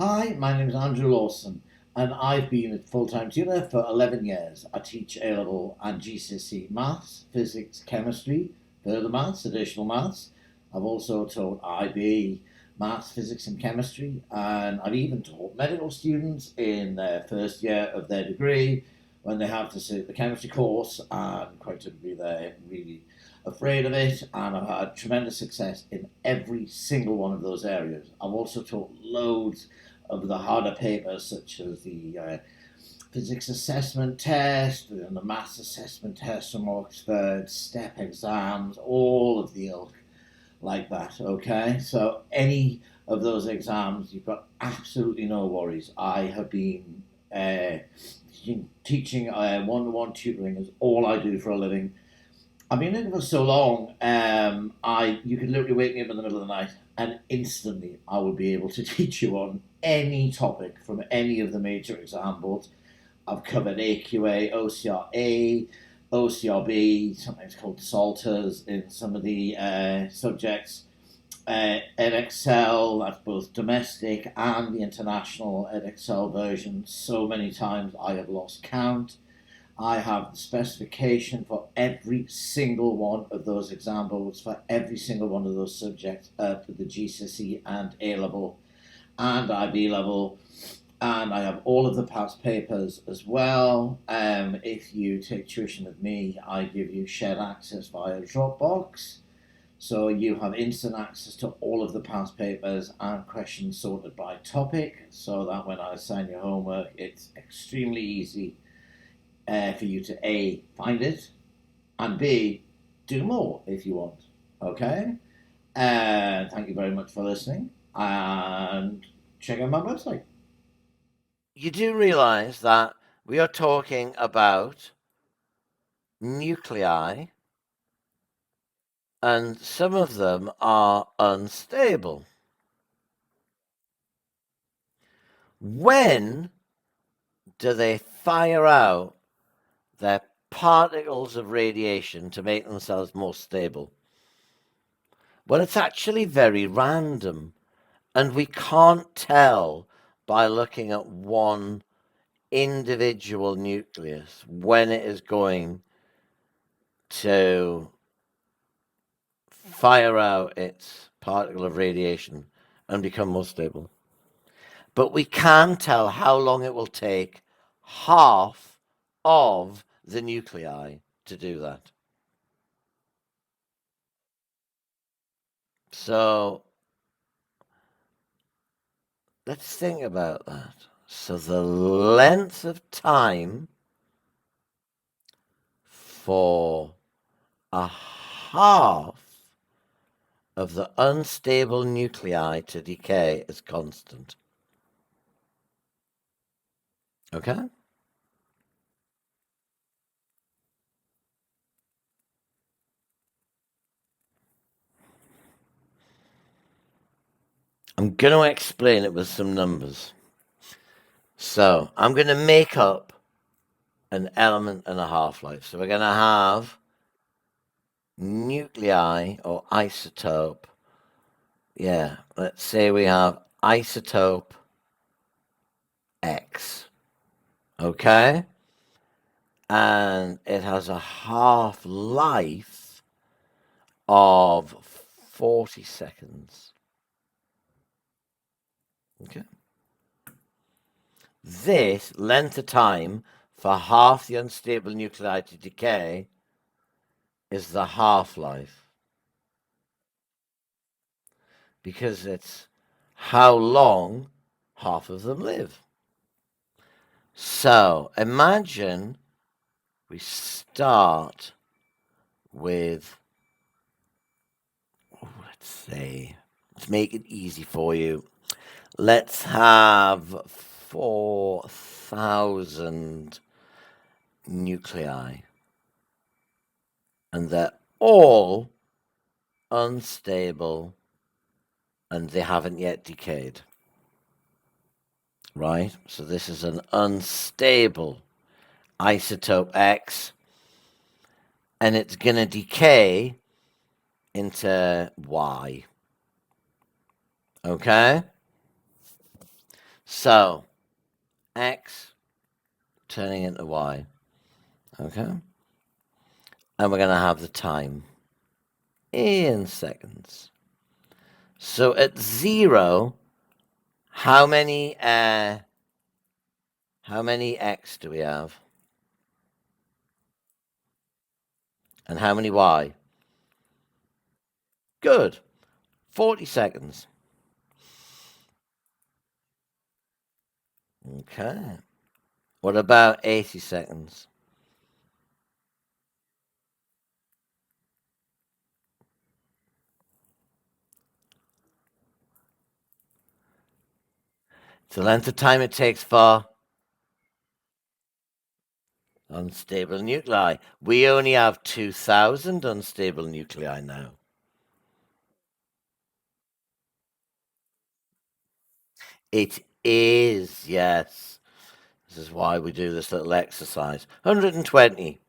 Hi, my name is Andrew Lawson, and I've been a full-time tutor for 11 years. I teach A-level and GCSE maths, physics, chemistry, further maths, additional maths. I've also taught IB, maths, physics, and chemistry, and I've even taught medical students in their first year of their degree when they have to sit the chemistry course, and quite typically they're really afraid of it, and I've had tremendous success in every single one of those areas. I've also taught loads of the harder papers, such as the physics assessment test and the maths assessment test from Oxford, step exams, all of the ilk like that. Okay, so any of those exams, you've got absolutely no worries. I have been teaching one-to-one tutoring is all I do for a living. I've been in it for so long. I You could literally wake me up in the middle of the night, and instantly I will be able to teach you on any topic from any of the major exam boards. I've covered AQA, OCRA, OCRB, sometimes called salters in some of the subjects. Edexcel, that's both domestic and the international Edexcel version. So many times I have lost count. I have the specification for every single one of those exam boards, for every single one of those subjects for the GCSE and A level and IB level. And I have all of the past papers as well. If you take tuition with me, I give you shared access via Dropbox. So you have instant access to all of the past papers and questions sorted by topic, so that when I assign your homework, it's extremely easy for you to A, find it, and B, do more if you want. Okay? And thank you very much for listening, and check out my website. You do realize that we are talking about nuclei, and some of them are unstable. When do they fire out their particles of radiation to make themselves more stable? Well, it's actually very random, and we can't tell by looking at one individual nucleus when it is going to fire out its particle of radiation and become more stable. But we can tell how long it will take half of the nuclei to do that. So let's think about that. So the length of time for a half of the unstable nuclei to decay is constant. Okay? I'm going to explain it with some numbers. So I'm going to make up an element and a half-life. So we're going to have nuclei or isotope. Yeah, let's say we have isotope X. Okay? And it has a half-life of 40 seconds. Okay? This length of time for half the unstable nuclei to decay is the half-life. Because it's how long half of them live. So imagine we start with, let's make it easy for you. Let's have 4,000 nuclei. And they're all unstable and they haven't yet decayed. Right? So this is an unstable isotope X, and it's going to decay into Y. Okay? So, X turning into Y. Okay? And we're going to have the time in seconds. So at 0, how many X do we have? And how many Y? Good. 40 seconds. Okay. What about 80 seconds? It's the length of time it takes for unstable nuclei. We only have 2,000 unstable nuclei now. It is, yes. This is why we do this little exercise. 120.